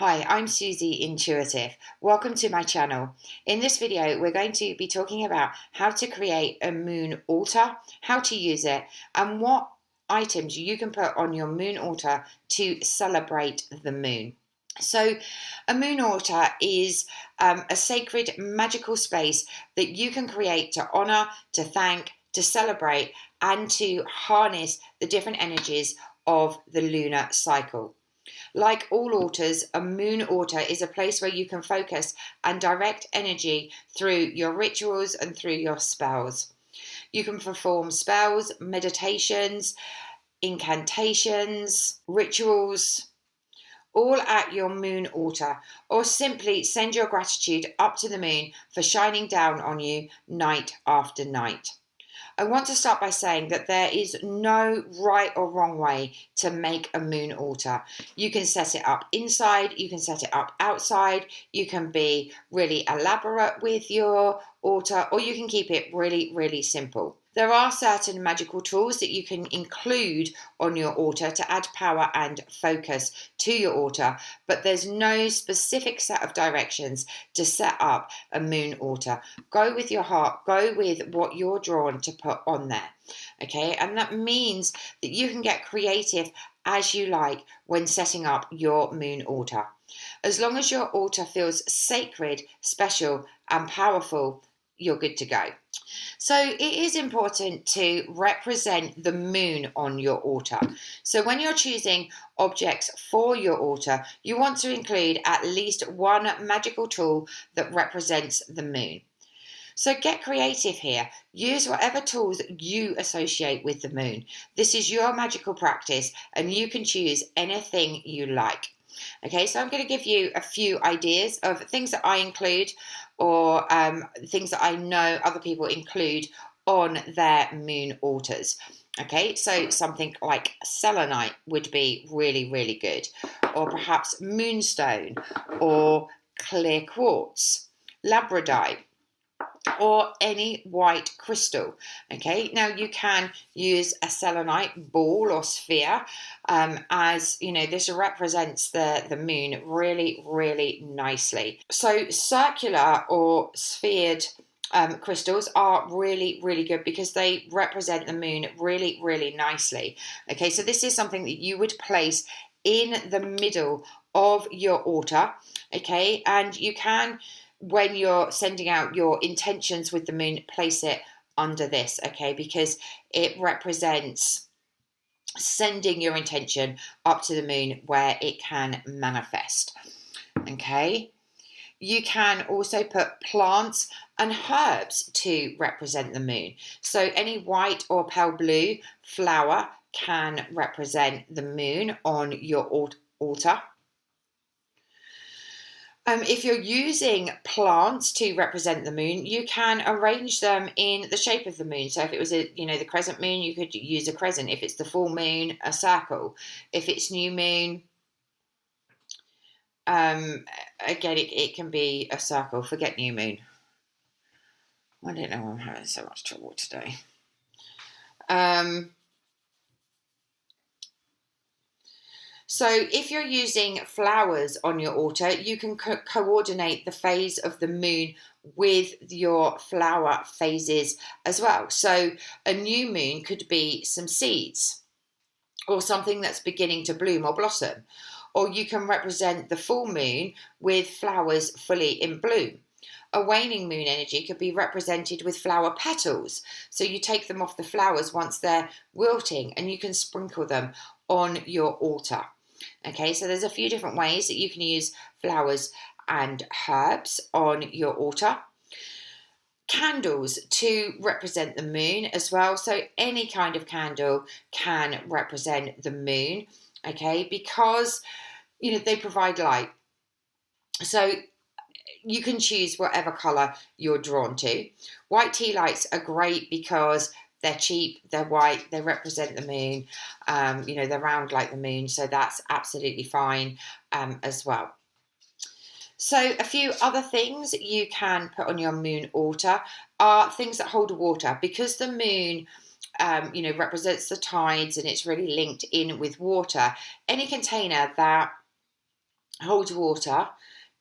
Hi, I'm Suzi Intuitive. Welcome to my channel. In this video, we're going to be talking about how to create a moon altar, how to use it, and what items you can put on your moon altar to celebrate the moon. So, a moon altar is a sacred, magical space that you can create to honor, to thank, to celebrate, and to harness the different energies of the lunar cycle. Like all altars, a moon altar is a place where you can focus and direct energy through your rituals and through your spells. You can perform spells, meditations, incantations, rituals, all at your moon altar, or simply send your gratitude up to the moon for shining down on you night after night. I want to start by saying that there is no right or wrong way to make a moon altar. You can set it up inside, you can set it up outside, you can be really elaborate with your altar, or you can keep it really, really simple. There are certain magical tools that you can include on your altar to add power and focus to your altar, but there's no specific set of directions to set up a moon altar. Go with your heart, go with what you're drawn to put on there, okay? And that means that you can get creative as you like when setting up your moon altar. As long as your altar feels sacred, special, and powerful, you're good to go. So it is important to represent the moon on your altar. So when you're choosing objects for your altar, you want to include at least one magical tool that represents the moon. So get creative here. Use whatever tools you associate with the moon. This is your magical practice and you can choose anything you like. Okay, so I'm going to give you a few ideas of things that I include or things that I know other people include on their moon altars. Okay, so something like selenite would be really, really good, or perhaps moonstone, or clear quartz, labradorite, or any white crystal. Okay, now you can use a selenite ball or sphere, as you know, this represents the moon really, really nicely. So circular or sphered crystals are really, really good because they represent the moon really, really nicely. Okay, so this is something that you would place in the middle of your altar. Okay, and you can, when you're sending out your intentions with the moon, place it under this, okay, because it represents sending your intention up to the moon where it can manifest. Okay, you can also put plants and herbs to represent the moon. So any white or pale blue flower can represent the moon on your altar. If you're using plants to represent the moon, you can arrange them in the shape of the moon. So if it was the crescent moon, you could use a crescent. If it's the full moon, a circle. If it's new moon, again, it can be a circle. Forget new moon. I don't know, I'm having so much trouble today. So if you're using flowers on your altar, you can coordinate the phase of the moon with your flower phases as well. So a new moon could be some seeds or something that's beginning to bloom or blossom. Or you can represent the full moon with flowers fully in bloom. A waning moon energy could be represented with flower petals. So you take them off the flowers once they're wilting and you can sprinkle them on your altar. Okay, so there's a few different ways that you can use flowers and herbs on your altar. Candles to represent the moon as well. So any kind of candle can represent the moon, okay, because they provide light. So you can choose whatever colour you're drawn to. White tea lights are great because they're cheap, they're white, they represent the moon, they're round like the moon, so that's absolutely fine as well. So a few other things you can put on your moon altar are things that hold water, because the moon represents the tides and it's really linked in with water. Any container that holds water,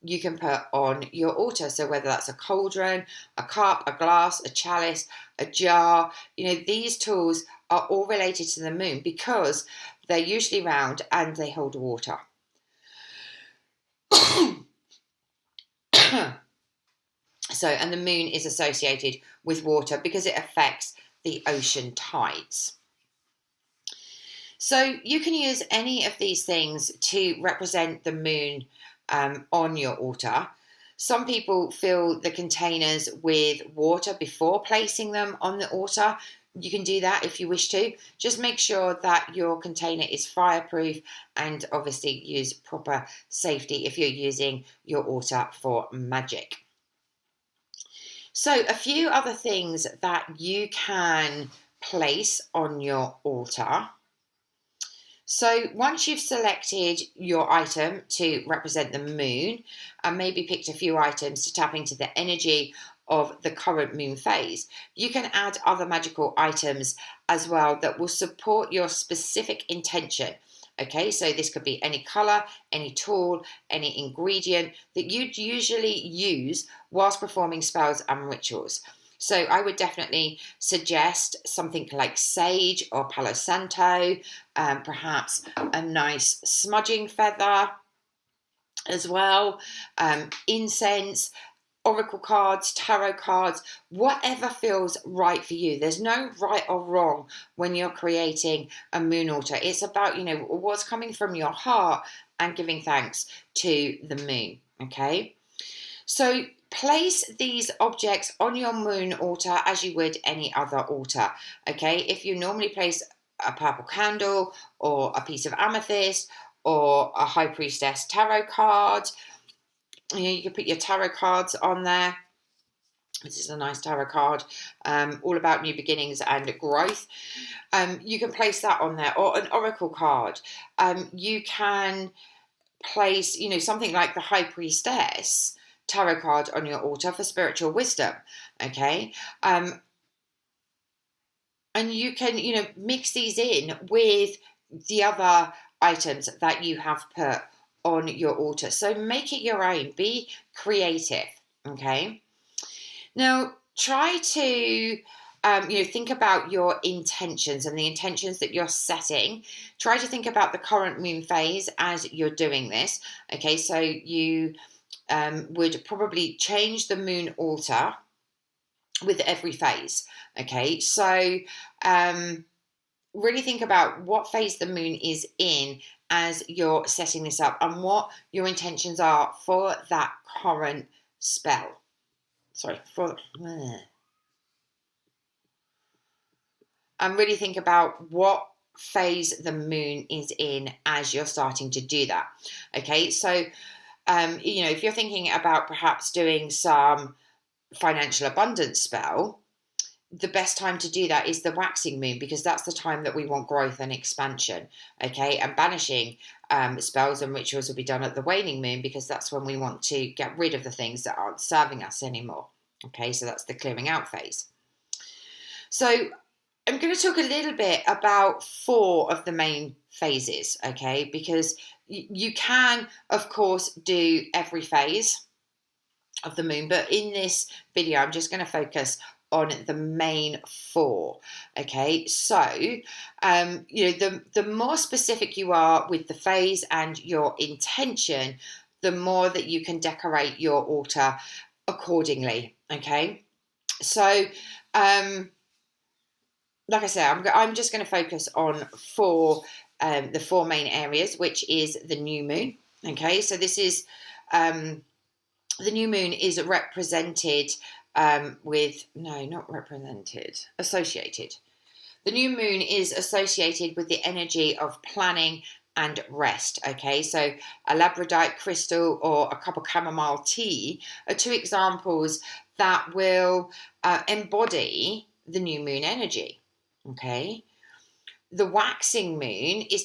you can put on your altar. So whether that's a cauldron, a cup, a glass, a chalice, a jar, these tools are all related to the moon because they're usually round and they hold water. And the moon is associated with water because it affects the ocean tides. So you can use any of these things to represent the moon on your altar. Some people fill the containers with water before placing them on the altar. You can do that if you wish to. Just make sure that your container is fireproof and obviously use proper safety if you're using your altar for magic. So a few other things that you can place on your altar. So once you've selected your item to represent the moon and maybe picked a few items to tap into the energy of the current moon phase, you can add other magical items as well that will support your specific intention. Okay, so this could be any color, any tool, any ingredient that you'd usually use whilst performing spells and rituals. So I would definitely suggest something like sage or Palo Santo, perhaps a nice smudging feather as well, incense, oracle cards, tarot cards, whatever feels right for you. There's no right or wrong when you're creating a moon altar. It's about, what's coming from your heart and giving thanks to the moon, okay? So place these objects on your moon altar as you would any other altar, okay? If you normally place a purple candle or a piece of amethyst or a high priestess tarot card, you can put your tarot cards on there. This is a nice tarot card, all about new beginnings and growth. You can place that on there, or an oracle card. You can place, something like the high priestess tarot card on your altar for spiritual wisdom, okay? And you can, mix these in with the other items that you have put on your altar. So make it your own. Be creative, okay? Now, try to think about your intentions and the intentions that you're setting. Try to think about the current moon phase as you're doing this, okay? So you would probably change the moon altar with every phase, okay? So really think about what phase the moon is in as you're setting this up and what your intentions are for that current spell. And really think about what phase the moon is in as you're starting to do that. Okay, so if you're thinking about perhaps doing some financial abundance spell, the best time to do that is the waxing moon, because that's the time that we want growth and expansion. Okay, and banishing spells and rituals will be done at the waning moon, because that's when we want to get rid of the things that aren't serving us anymore. Okay, so that's the clearing out phase. So I'm going to talk a little bit about 4 of the main phases, okay, because you can, of course, do every phase of the moon, but in this video I'm just going to focus on the main 4. Okay, so the more specific you are with the phase and your intention, the more that you can decorate your altar accordingly. Okay, so like I said, I'm just going to focus on the 4 main areas, which is the new moon. Okay, so this is the new moon is represented associated. The new moon is associated with the energy of planning and rest. Okay, so a labradorite crystal or a cup of chamomile tea are 2 examples that will embody the new moon energy. Okay, the waxing moon is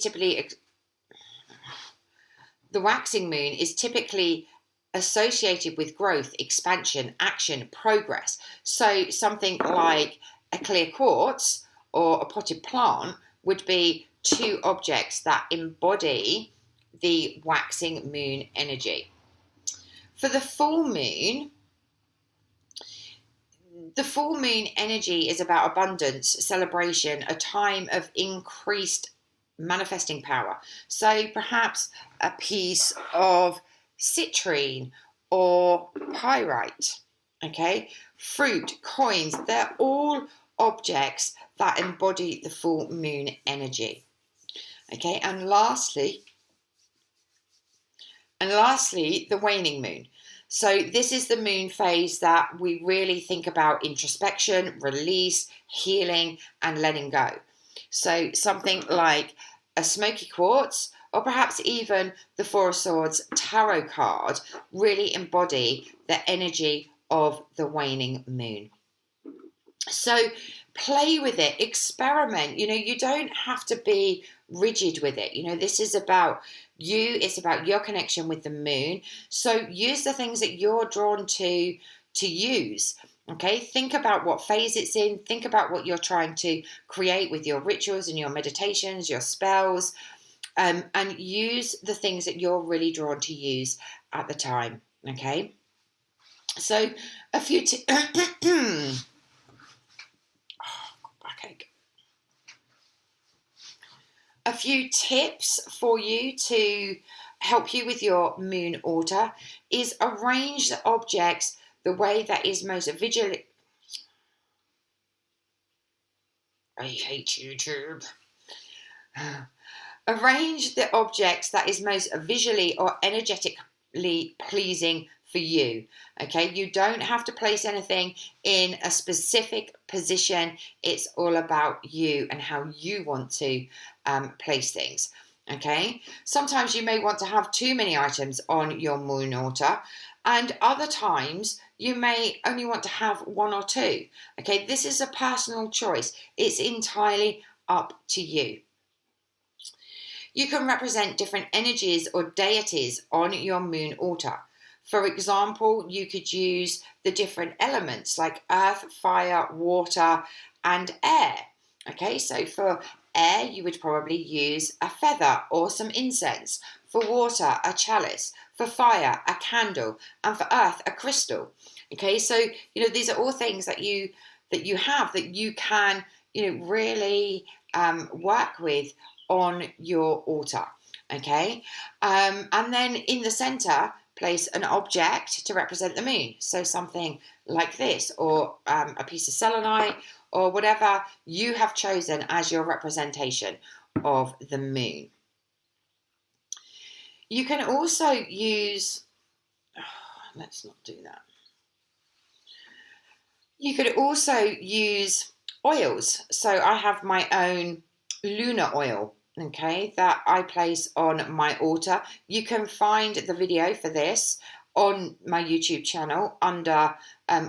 typically associated with growth, expansion, action, progress. So something like a clear quartz or a potted plant would be 2 objects that embody the waxing moon energy. For the full moon energy is about abundance, celebration, a time of increased manifesting power. So perhaps a piece of citrine or pyrite, okay? Fruit, coins, they're all objects that embody the full moon energy. Okay, and lastly, the waning moon. So this is the moon phase that we really think about introspection, release, healing, and letting go. So something like a smoky quartz, or perhaps even the Four of Swords tarot card, really embody the energy of the waning moon. So play with it, experiment. You don't have to be rigid with it. This is about you, it's about your connection with the moon. So use the things that you're drawn to use. Okay, think about what phase it's in, think about what you're trying to create with your rituals and your meditations, your spells, and use the things that you're really drawn to use at the time. Okay, so a few A few tips for you to help you with your moon altar is arrange the objects the way that is most visually. I hate YouTube. Arrange the objects that is most visually or energetically pleasing for you. Okay, you don't have to place anything in a specific position. It's all about you and how you want to place things. Okay, sometimes you may want to have too many items on your moon altar, and other times you may only want to have one or two. Okay, this is a personal choice. It's entirely up to you. You can represent different energies or deities on your moon altar. For example, you could use the different elements like earth, fire, water, and air. Okay, so for air, you would probably use a feather or some incense. For water, a chalice. For fire, a candle. And for earth, a crystal. Okay, so, these are all things that you have that you can, really work with on your altar. Okay, and then in the center, place an object to represent the moon. So something like this, or a piece of selenite, or whatever you have chosen as your representation of the moon. You can also use, let's not do that. You could also use oils. So I have my own lunar oil, okay, that I place on my altar. You can find the video for this on my YouTube channel under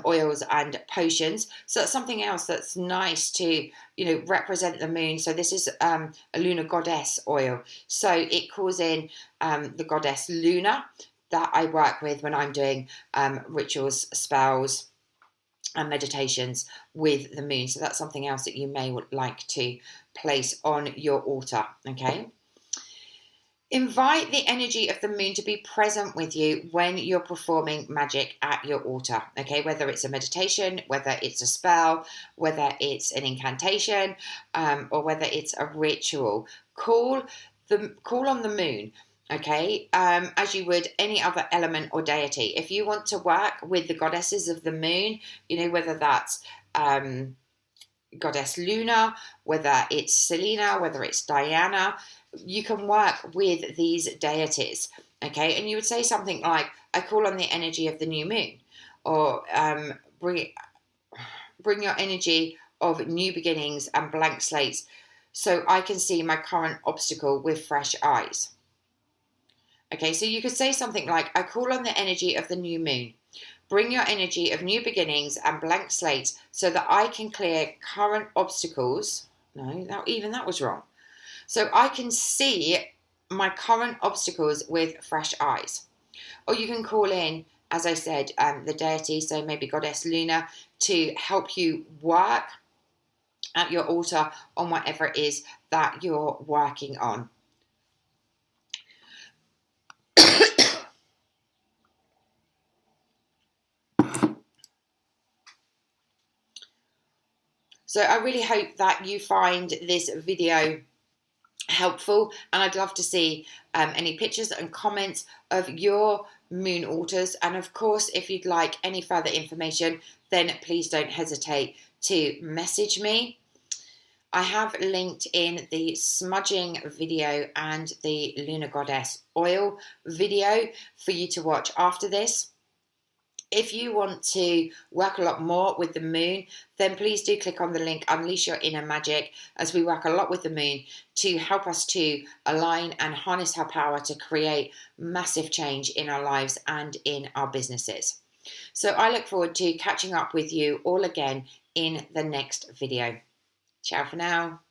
oils and potions. So that's something else that's nice to, represent the moon. So this is a lunar goddess oil. So it calls in the goddess Luna that I work with when I'm doing rituals, spells, and meditations with the moon. So that's something else that you may like to place on your altar. Okay. Invite the energy of the moon to be present with you when you're performing magic at your altar. Okay, whether it's a meditation, whether it's a spell, whether it's an incantation, or whether it's a ritual. Call on the moon. Okay, as you would any other element or deity. If you want to work with the goddesses of the moon, whether that's goddess Luna, whether it's Selena, whether it's Diana, you can work with these deities. Okay, and you would say something like, I call on the energy of the new moon, or bring your energy of new beginnings and blank slates so I can see my current obstacle with fresh eyes. Okay, so you could say something like, I call on the energy of the new moon. Bring your energy of new beginnings and blank slates so that I can clear current obstacles. No, that was wrong. So I can see my current obstacles with fresh eyes. Or you can call in, as I said, the deity, so maybe Goddess Luna, to help you work at your altar on whatever it is that you're working on. So I really hope that you find this video helpful, and I'd love to see any pictures and comments of your moon altars. And of course, if you'd like any further information, then please don't hesitate to message me. I have linked in the smudging video and the Lunar Goddess oil video for you to watch after this. If you want to work a lot more with the moon, then please do click on the link Unleash Your Inner Magic, as we work a lot with the moon to help us to align and harness her power to create massive change in our lives and in our businesses. So I look forward to catching up with you all again in the next video. Ciao for now.